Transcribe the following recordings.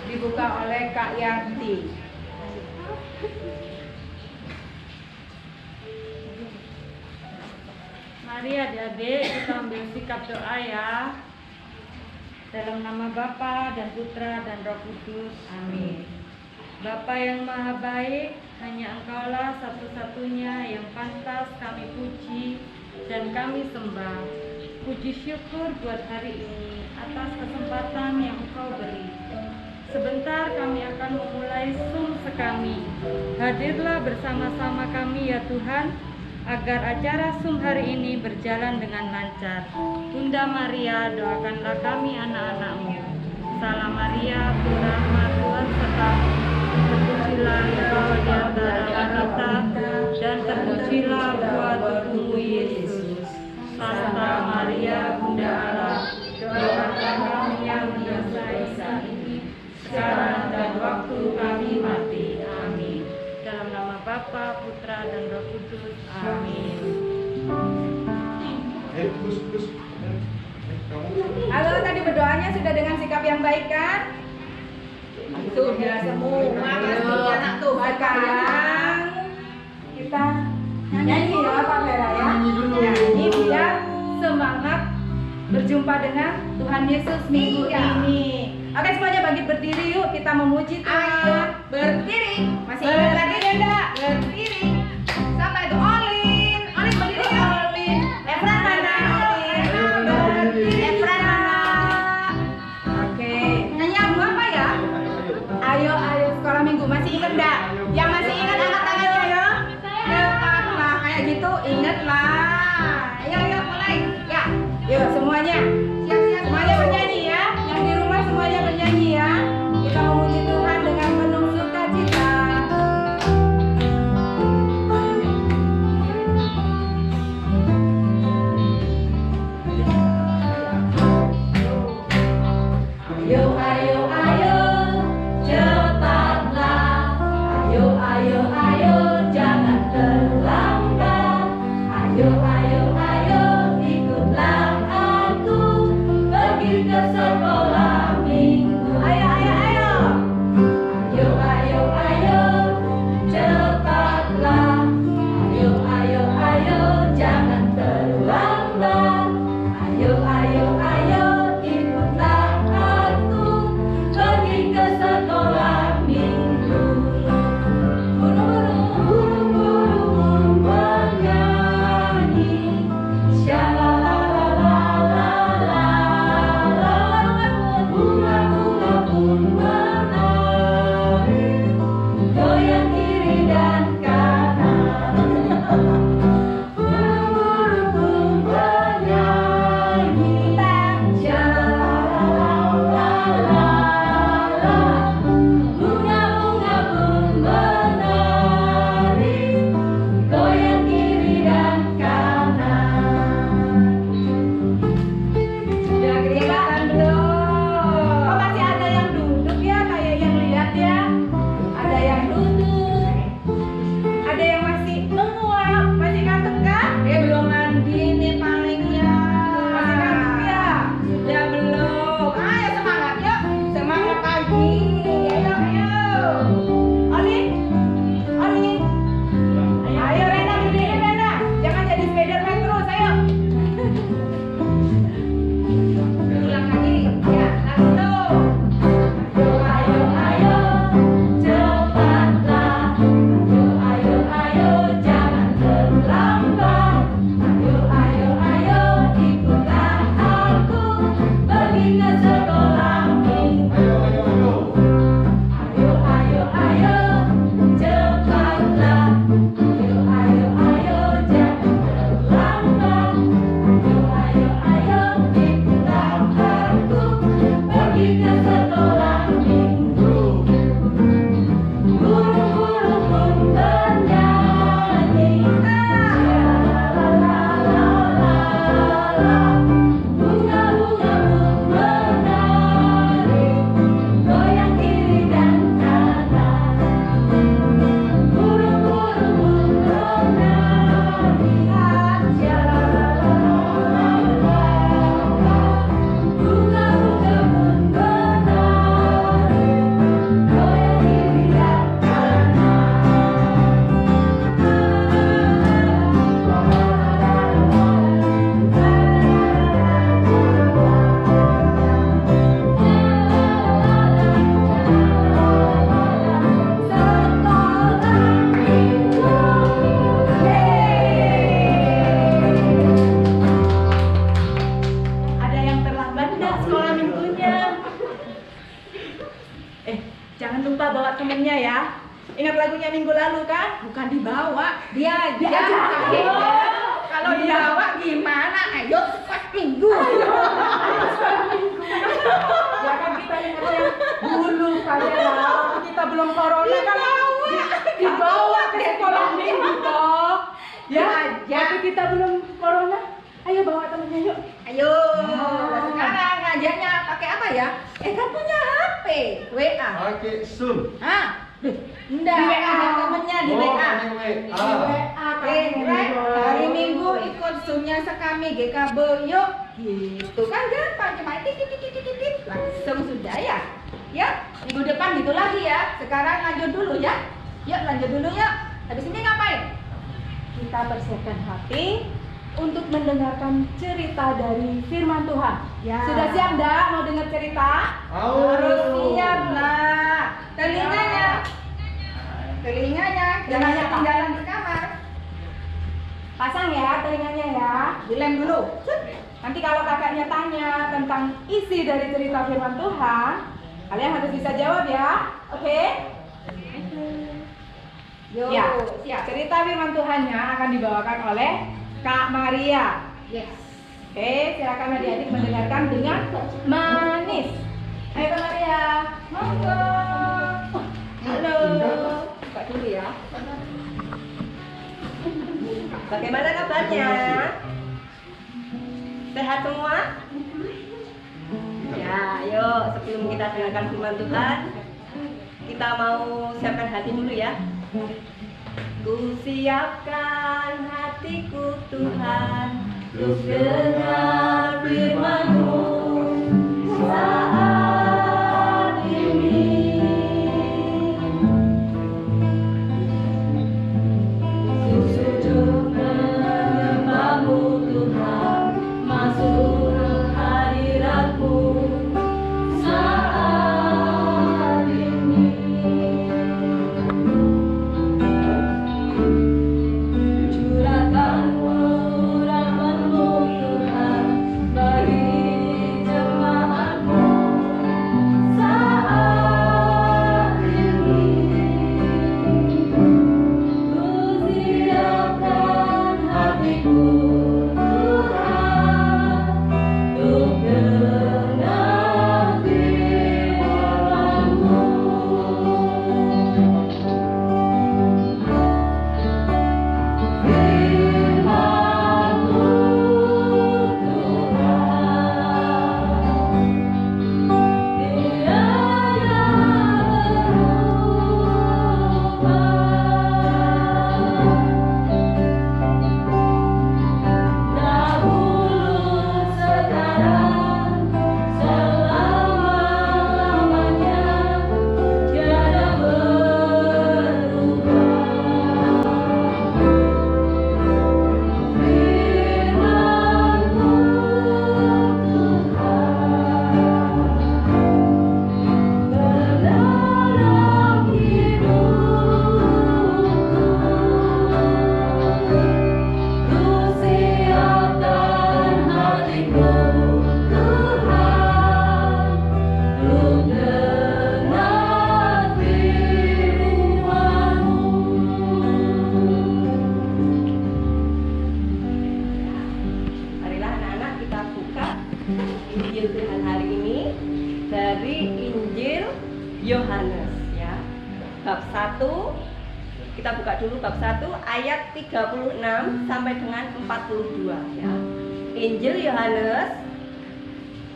dibuka oleh Kak Yanti. Mari adik-adik kita ambil sikap doa ya. Dalam nama Bapa dan Putra dan Roh Kudus. Amin. Bapa yang maha baik, hanya Engkaulah satu-satunya yang pantas kami puji dan kami sembah. Puji syukur buat hari ini atas kesempatan yang Engkau beri. Sebentar kami akan memulai Zoom sekami. Hadirlah bersama-sama kami ya Tuhan, agar acara Zoom hari ini berjalan dengan lancar. Bunda Maria, doakanlah kami anak-anak-Mu. Salam Maria, penuh rahmat, Tuhan sertamu. Terpujilah Engkau di antara wanita, dan terpujilah buah tubuhmu Yesus. Santa Maria, Bunda Allah, doakanlah kami yang berdosa saat ini, sekarang dan waktu kami mati. Amin. Dalam nama Bapa, Putra, dan Roh Kudus. Amin. Halo, tadi berdoanya sudah dengan sikap yang baik kan? Sudah semua, makasih anak Tuhan. Sekarang kita nyanyi ya Pak Vera ya. Nyanyi biar semangat berjumpa dengan Tuhan Yesus minggu ini. Oke, semuanya bangkit berdiri yuk, kita memuji Tuhan. Berdiri. Masih ingat lagi enggak? Berdiri. Sampai itu Olin. Olin berdiri ya. Olin. Efran mana? Olin. Berdiri. Efran mana? Oke. Nyanyi lagu apa ya? Ayo ayo sekolah minggu. Masih ingat enggak? Yang masih ingat angkat tangannya ya. Lah kayak gitu, ingat lah. Ayo ayo mulai. Ya. Yuk semuanya. Siap-siap semuanya bernyanyi ya. Yang di rumah semuanya bernyanyi ya. Kita memuji Tuhan dengan penuh sukacita. Ayo ayo ayo cepatlah. Ayo ayo ayo jangan terlambat. Ayo ayo ayo ikutlah aku pergi ke sekolah minggu. Ayo ayo ayo. Ayo ayo ayo cepatlah. Ayo ayo ayo jangan terlambat. Ayo ayo ayo ikutlah aku pergi ke sekolah minggu. Burung-burung bernyanyi, shalalalalala. Bunga-bunga pun menari, goyang kiri dan kanan. Burung-burung pun bernyanyi, shalalalalala. Bunga-bunga pun menari, goyang kiri dan kanan. Sudah kelihatan belum? Oh masih ada yang duduk ya, kayak yang lihat ya. Ada yang duduk, ada yang masih menguap, masih ngantuk kan? Belum mandi nih palingnya. Masih ngantuk ya? Sudah belum? Ayo semangat yuk, semangat pagi. Ayo ayo. Olin, Olin. Ayo Rena, berdiri Rena. Jangan jadi Spiderman terus, ayo. Ulang lagi, ya, satu. Ayo, ayo, ayo, cepatlah. Ayo, ayo, ayo, jangan terlambat. Ayo, ayo, ayo, ikutlah aku pergi ke sekolah minggu. Ayo, ayo, ayo, cepatlah. Ayo, ayo, ayo, jangan terlambat. Ayo, ayo, ayo, ikutlah aku pergi ke sekolah minggu. Burung-burung pun bernyanyi, shalalalalala. Bunga-bunga pun menari, Jangan lupa bawa temennya ya. Ingat lagunya minggu lalu kan? Bukan dibawa, dia aja. Kalau dibawa gimana? Ayo cepat minggu. Ya kan kita ingatnya dulu kalian waktu kita belum corona kan dibawa ke sekolah minggu toh. Ya, waktu kita belum corona, ayo bawa temennya yuk. Ayo. Nah, sekarang ngajaknya pakai apa ya? Kan punya HP, WA. Pakai Zoom. Enggak, di WA temennya di WA. Di WA. Hari Minggu ikut Zoom-nya sekami GKB yuk. Gitu kan gampang, cuma titit langsung sudah ya. Ya, minggu depan gitu lagi ya. Sekarang lanjut dulu ya. Yuk lanjut dulu yuk. Habis ini ngapain? Kita persiapkan hati untuk mendengarkan cerita dari firman Tuhan. Ya. Sudah siap enggak mau dengar cerita? Harus siap lah. Telinganya jangan ketinggalan di kamar. Pasang ya telinganya ya. Dilem dulu. Nanti kalau kakaknya tanya tentang isi dari cerita firman Tuhan, kalian harus bisa jawab ya. Oke? Yo, ya, siap. Cerita firman Tuhannya akan dibawakan oleh Kak Maria. Yes. Oke, silakan adik-adik mendengarkan dengan manis. Ayo Kak Maria, monggo. Halo. Buka dulu ya. Bagaimana kabarnya? Sehat semua? Ya, yuk sebelum kita dengarkan firman Tuhan, kita mau siapkan hati dulu ya. Ku siapkan hatiku Tuhan untuk dengar firman-Mu saat ini. Ku sujud menyembah-Mu Tuhan, masuk hadirat-Mu saat ini. Curahkan rahmat-Mu Tuhan bagi jemaat-Mu saat ini. Ku siapkan hatiku Tuhan untuk dengar firman-Mu. Firman-Mu Tuhan, dahulu sekarang selama-lamanya tiada berubah. Firman-Mu Tuhan, menerang hidupku. Ku siapkan hatiku Tuhan untuk dengar firman-Mu. Marilah anak-anak kita buka Injil Tuhan hari ini dari Injil Yohanes ya. Bab 1, kita buka dulu bab 1 ayat 36 sampai dengan 42 ya. Injil Yohanes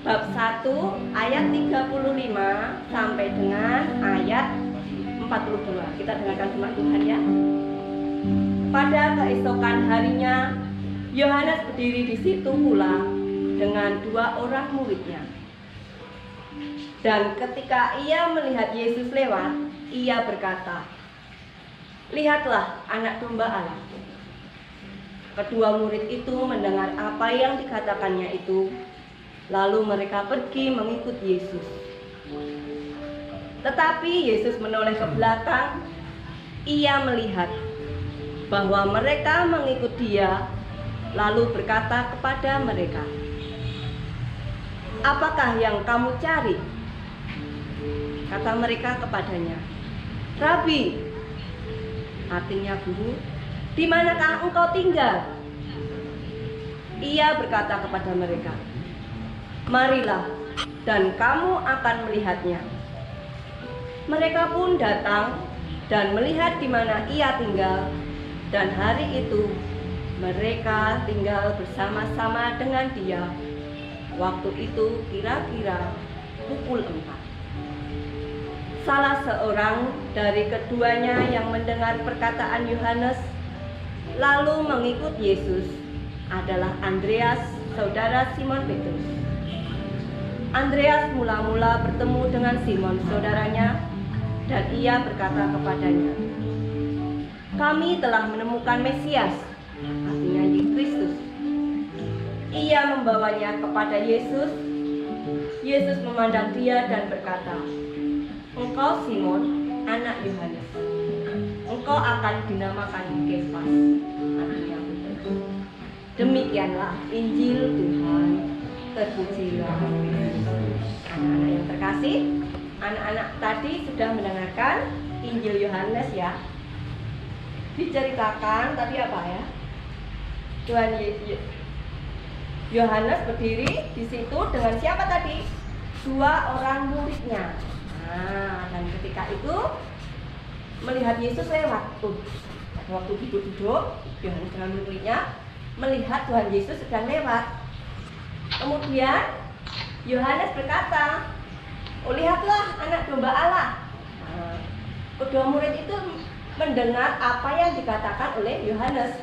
bab 1 ayat 35 sampai dengan ayat 42. Kita dengarkan firman Tuhan ya. Pada keesokan harinya Yohanes berdiri di situ pula dengan 2 orang muridnya. Dan ketika ia melihat Yesus lewat, ia berkata, "Lihatlah anak domba Allah." Kedua murid itu mendengar apa yang dikatakannya itu, lalu mereka pergi mengikut Yesus. Tetapi Yesus menoleh ke belakang, ia melihat bahwa mereka mengikut dia, lalu berkata kepada mereka, "Apakah yang kamu cari?" Kata mereka kepadanya, "Rabi," artinya guru, "di manakah engkau tinggal?" Ia berkata kepada mereka, "Marilah, dan kamu akan melihatnya." Mereka pun datang dan melihat di mana ia tinggal, dan hari itu mereka tinggal bersama-sama dengan dia. Waktu itu kira-kira pukul 4. Salah seorang dari keduanya yang mendengar perkataan Yohanes lalu mengikut Yesus adalah Andreas, saudara Simon Petrus. Andreas mula-mula bertemu dengan Simon, saudaranya, dan ia berkata kepadanya, "Kami telah menemukan Mesias," artinya Kristus. Ia membawanya kepada Yesus. Yesus memandang dia dan berkata, "Engkau Simon, anak Yohanes. Engkau akan dinamakan Kefas," artinya Petrus. Demikianlah Injil Tuhan. Terpujilah Kristus. Anak-anak yang terkasih, anak-anak tadi sudah mendengarkan Injil Yohanes ya. Diceritakan tadi apa ya? Tuhan Yohanes berdiri di situ dengan siapa tadi? 2 orang muridnya. Nah, dan ketika itu melihat Yesus lewat. Waktu duduk-duduk, Yohanes dengan muridnya melihat Tuhan Yesus sedang lewat. Kemudian Yohanes berkata, "Oh, lihatlah anak domba Allah." Nah, kedua murid itu mendengar apa yang dikatakan oleh Yohanes.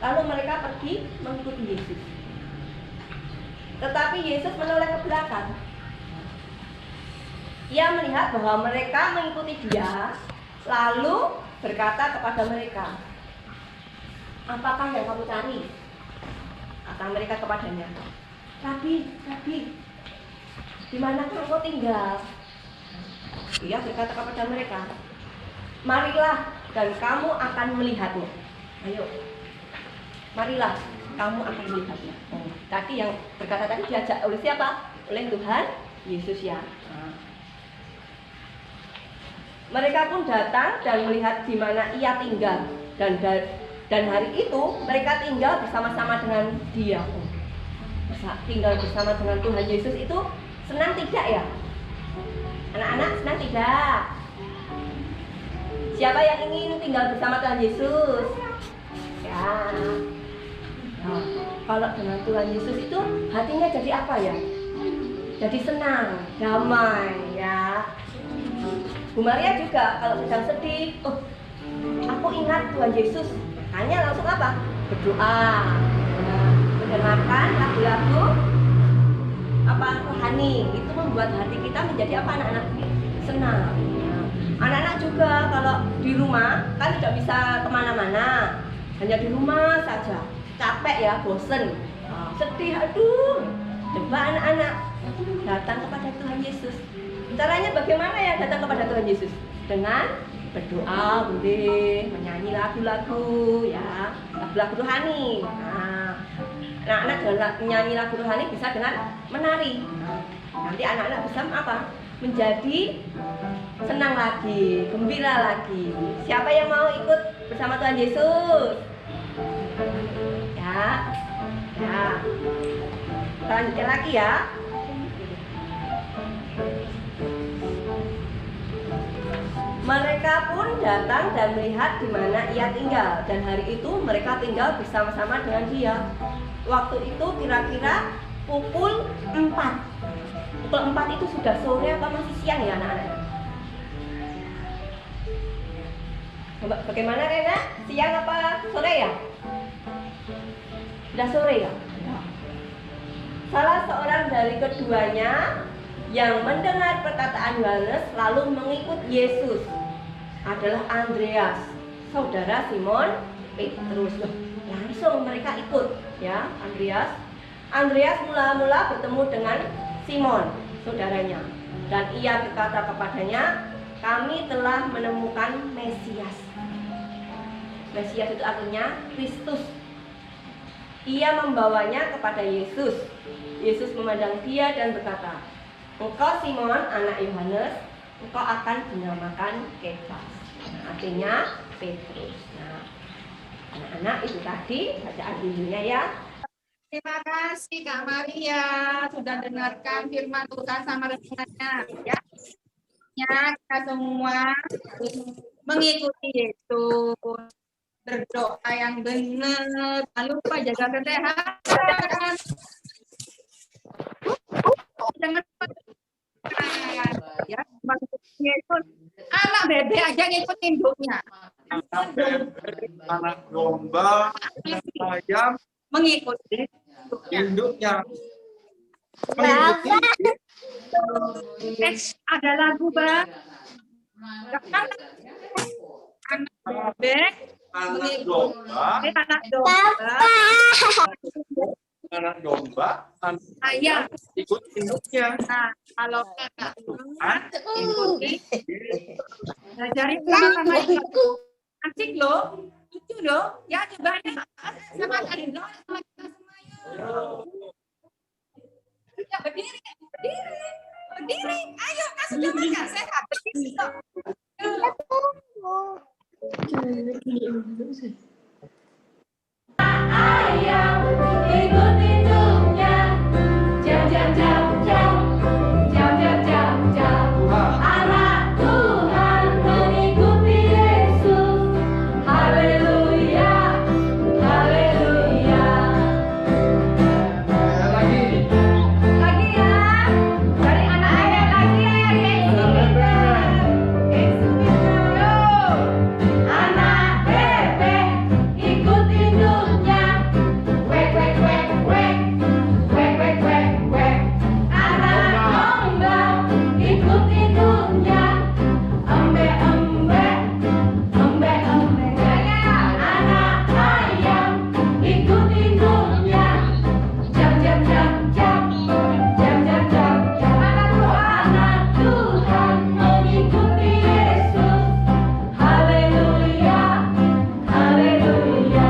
Lalu mereka pergi mengikuti Yesus. Tetapi Yesus menoleh ke belakang. Ia melihat bahwa mereka mengikuti dia, lalu berkata kepada mereka, "Apakah yang kamu cari?" Kata mereka kepadanya, "Rabi, Rabi, di manakah engkau tinggal?" Ia berkata kepada mereka, "Marilah, dan kamu akan melihatnya." Ayo, marilah, kamu akan melihatnya. Tadi yang berkata tadi diajak oleh siapa? Oleh Tuhan Yesus ya. Mereka pun datang dan melihat di mana ia tinggal, dan hari itu mereka tinggal bersama-sama dengan dia. Tinggal bersama dengan Tuhan Yesus itu senang tidak ya? Anak-anak senang tidak? Siapa yang ingin tinggal bersama Tuhan Yesus? Ya. Nah, kalau dengan Tuhan Yesus itu hatinya jadi apa ya? Jadi senang, damai ya. Bu Maria juga kalau sedang sedih, aku ingat Tuhan Yesus, hanya langsung apa? Berdoa, mendengarkan lagu-lagu apa rohani. Itu membuat hati kita menjadi apa, anak-anak? Senang. Anak-anak juga kalau di rumah kan tidak bisa kemana-mana, hanya di rumah saja. Capek ya, bosen, sedih, aduh. Coba anak-anak datang kepada Tuhan Yesus. Caranya bagaimana ya datang kepada Tuhan Yesus? Dengan berdoa, boleh menyanyi lagu-lagu ya, lagu-lagu rohani. Nah, anak-anak dengan menyanyi lagu rohani bisa dengan menari. Nanti anak-anak bisa apa? Menjadi senang lagi, gembira lagi. Siapa yang mau ikut bersama Tuhan Yesus? Ya, ya. Kita lanjutkan lagi ya. Mereka pun datang dan melihat di mana ia tinggal, dan hari itu mereka tinggal bersama-sama dengan dia. Waktu itu kira-kira pukul 4. Pukul 4 itu sudah sore apa masih siang ya anak-anak? Bagaimana Rena? Siang apa sore ya? Sudah sore ya? Salah seorang dari keduanya yang mendengar perkataan Yohanes lalu mengikut Yesus adalah Andreas, saudara Simon Petrus. Langsung mereka ikut ya, Andreas mula-mula bertemu dengan Simon, saudaranya, dan ia berkata kepadanya, "Kami telah menemukan Mesias." Mesias itu artinya Kristus. Ia membawanya kepada Yesus. Yesus memandang dia dan berkata, engkau Simon anak Yohanes, engkau akan dinamakan Kefas. Nah, artinya Petrus. Nah, anak-anak itu tadi bacaan dulunya ya. Terima kasih Kak Maria sudah dengarkan firman Tuhan sama renungannya ya. Ya, kita semua mengikuti Yesus, berdoa yang benar, jangan lupa jaga kesehatan. Jangan lupa ya, Yesus. Anak bebek aja ngikut induknya. Anak domba, anak ayam, Mengikuti induknya. ada lagu Bang. Anak bebek Anak domba, anak domba anak domba, anak ayam. ikut induknya. Nah, kalau kakak ikuti, ngajarin sama ibu. Asik loh, lucu loh. Ya coba sama tadi loh, sama kita semua yuk. Ya berdiri, berdiri, berdiri. Ayo, kan sudah makan sehat. Berdiri loh. Ayam ikut induknya, jam jam jam jam, jam jam jam jam. Anak Tuhan mengikuti Yesus, haleluya, haleluya. Lagi. Lagi ya, dari anak ayah lagi ya, Yesus pintar. Anak bebek ikut induknya, wek wek wek wek, wek wek wek wek. Anak domba ikut induknya, embe embe, embe embe. Anak ayam ikut induknya, jam jam jam jam, jam jam jam jam. Anak Tuhan mengikuti Yesus, haleluya, haleluya,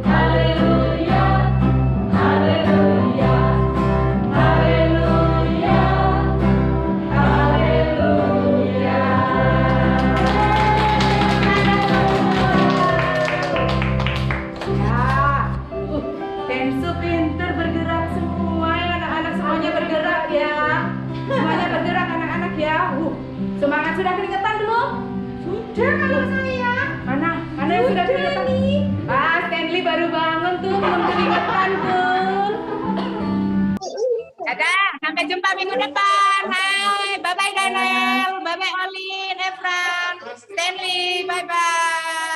haleluya, haleluya, haleluya, Ya, Bensu pinter bergerak semua ya, anak-anak semuanya bergerak ya. Semuanya bergerak anak-anak ya. Semangat sudah keringetan belum? Sudah kalau saya. Mana yang sudah keringetan? Ah, Stanley baru bangun tuh, belum keringetan tuh. Dadah, sampai jumpa minggu depan. Hai, bye-bye Daniel, bye-bye Olin, Efran, Stanley, bye-bye.